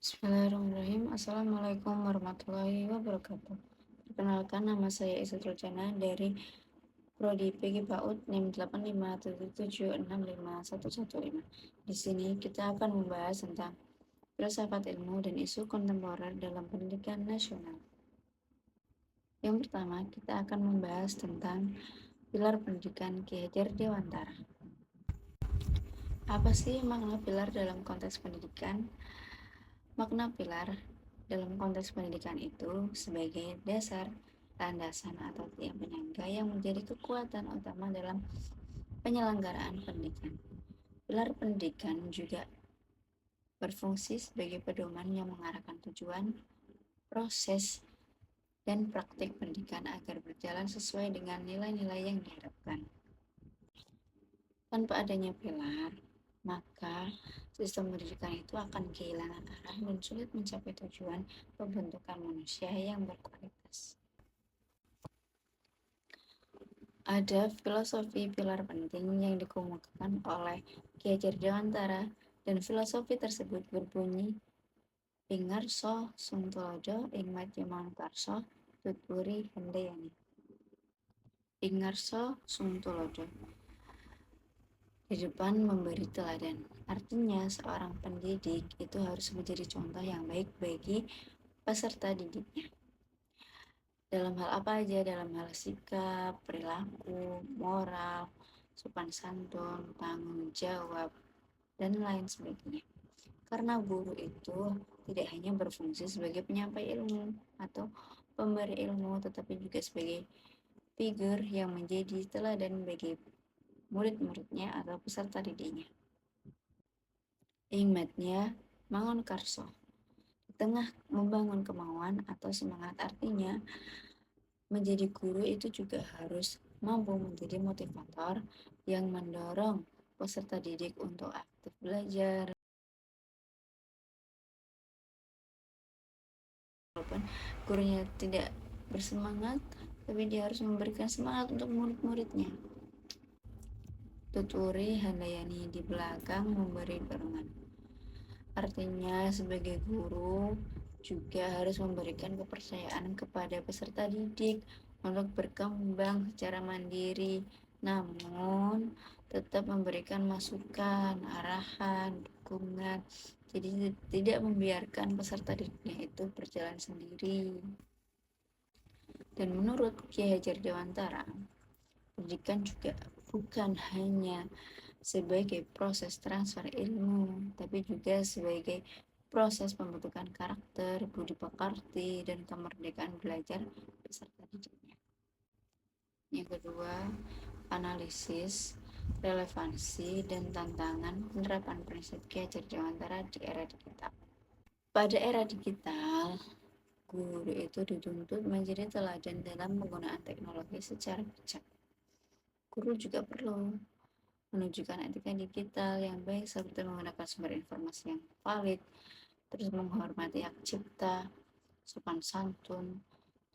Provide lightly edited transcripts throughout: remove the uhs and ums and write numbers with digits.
Bismillahirrahmanirrahim. Assalamualaikum warahmatullahi wabarakatuh. Perkenalkan, nama saya Isa Trojana dari Prodi PG PAUD NIM 8577651115. Di sini kita akan membahas tentang filsafat ilmu dan isu kontemporer dalam pendidikan nasional. Yang pertama, kita akan membahas tentang pilar pendidikan Ki Hajar Dewantara. Apa sih makna pilar dalam konteks pendidikan? Makna pilar dalam konteks pendidikan itu sebagai dasar, landasan atau tiang penyangga yang menjadi kekuatan utama dalam penyelenggaraan pendidikan. Pilar pendidikan juga berfungsi sebagai pedoman yang mengarahkan tujuan, proses, dan praktik pendidikan agar berjalan sesuai dengan nilai-nilai yang diharapkan. Tanpa adanya pilar, maka sistem pendidikan itu akan kehilangan arah dan sulit mencapai tujuan pembentukan manusia yang berkualitas. Ada filosofi pilar penting yang dikemukakan oleh Ki Hajar Dewantara, dan filosofi tersebut berbunyi Ingarso Sungtulodo ing Madya Manungkarso Tutpuri Handayani. Ingarso Sungtulodo, di depan memberi teladan. Artinya, seorang pendidik itu harus menjadi contoh yang baik bagi peserta didiknya. Dalam hal apa aja? Dalam hal sikap, perilaku, moral, sopan santun, tanggung jawab, dan lain sebagainya. Karena guru itu tidak hanya berfungsi sebagai penyampai ilmu atau pemberi ilmu, tetapi juga sebagai figur yang menjadi teladan bagi murid-muridnya atau peserta didiknya. Ingmatnya Mangunkarso, di tengah membangun kemauan atau semangat, artinya menjadi guru itu juga harus mampu menjadi motivator yang mendorong peserta didik untuk aktif belajar. Walaupun gurunya tidak bersemangat, tapi dia harus memberikan semangat untuk murid-muridnya. Tuturi Handayani, di belakang memberi dorongan. Artinya sebagai guru juga harus memberikan kepercayaan kepada peserta didik untuk berkembang secara mandiri, namun tetap memberikan masukan, arahan, dukungan. Jadi tidak membiarkan peserta didiknya itu berjalan sendiri. Dan menurut Ki Hajar Dewantara, pendidikan juga bukan hanya sebagai proses transfer ilmu, tapi juga sebagai proses pembentukan karakter, budi pekerti, dan kemerdekaan belajar peserta didiknya. Yang kedua, analisis, relevansi, dan tantangan penerapan prinsip Ki Hajar Dewantara di era digital. Pada era digital, guru itu dituntut menjadi teladan dalam penggunaan teknologi secara bijak. Guru juga perlu menunjukkan etika digital yang baik seperti menggunakan sumber informasi yang valid, terus menghormati hak cipta, sopan santun,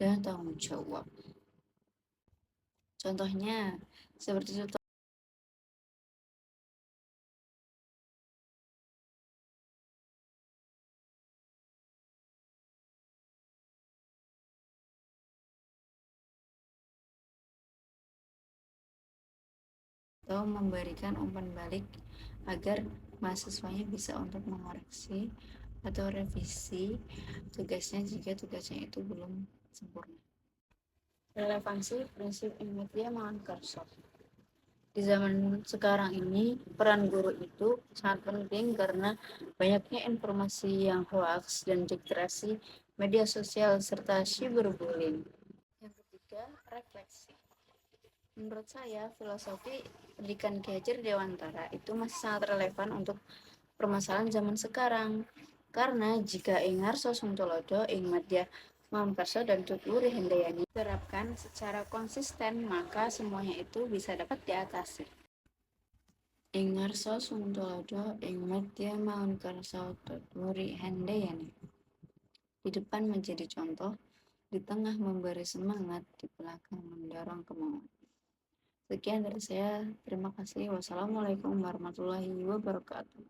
dan tanggung jawab. Contohnya, seperti contoh atau memberikan umpan balik agar mahasiswanya bisa untuk mengoreksi atau revisi tugasnya jika tugasnya itu belum sempurna. Relevansi prinsip Immatia Mangunkarso. Di zaman sekarang ini, peran guru itu sangat penting karena banyaknya informasi yang hoax dan distraksi media sosial serta cyberbullying. Yang ketiga, refleksi. Menurut saya, filosofi pendidikan Ki Hajar Dewantara itu masih sangat relevan untuk permasalahan zaman sekarang. Karena jika Ingarso Sungtulodo, Ingmadya Manungkarso, dan Tutpuri Handayani diterapkan secara konsisten, maka semuanya itu bisa dapat diatasi. Ingarso Sungtulodo, Ingmadya Manungkarso, Tutpuri Handayani, di depan menjadi contoh, di tengah memberi semangat, di belakang mendorong kemauan. Sekian dari saya. Terima kasih. Wassalamualaikum warahmatullahi wabarakatuh.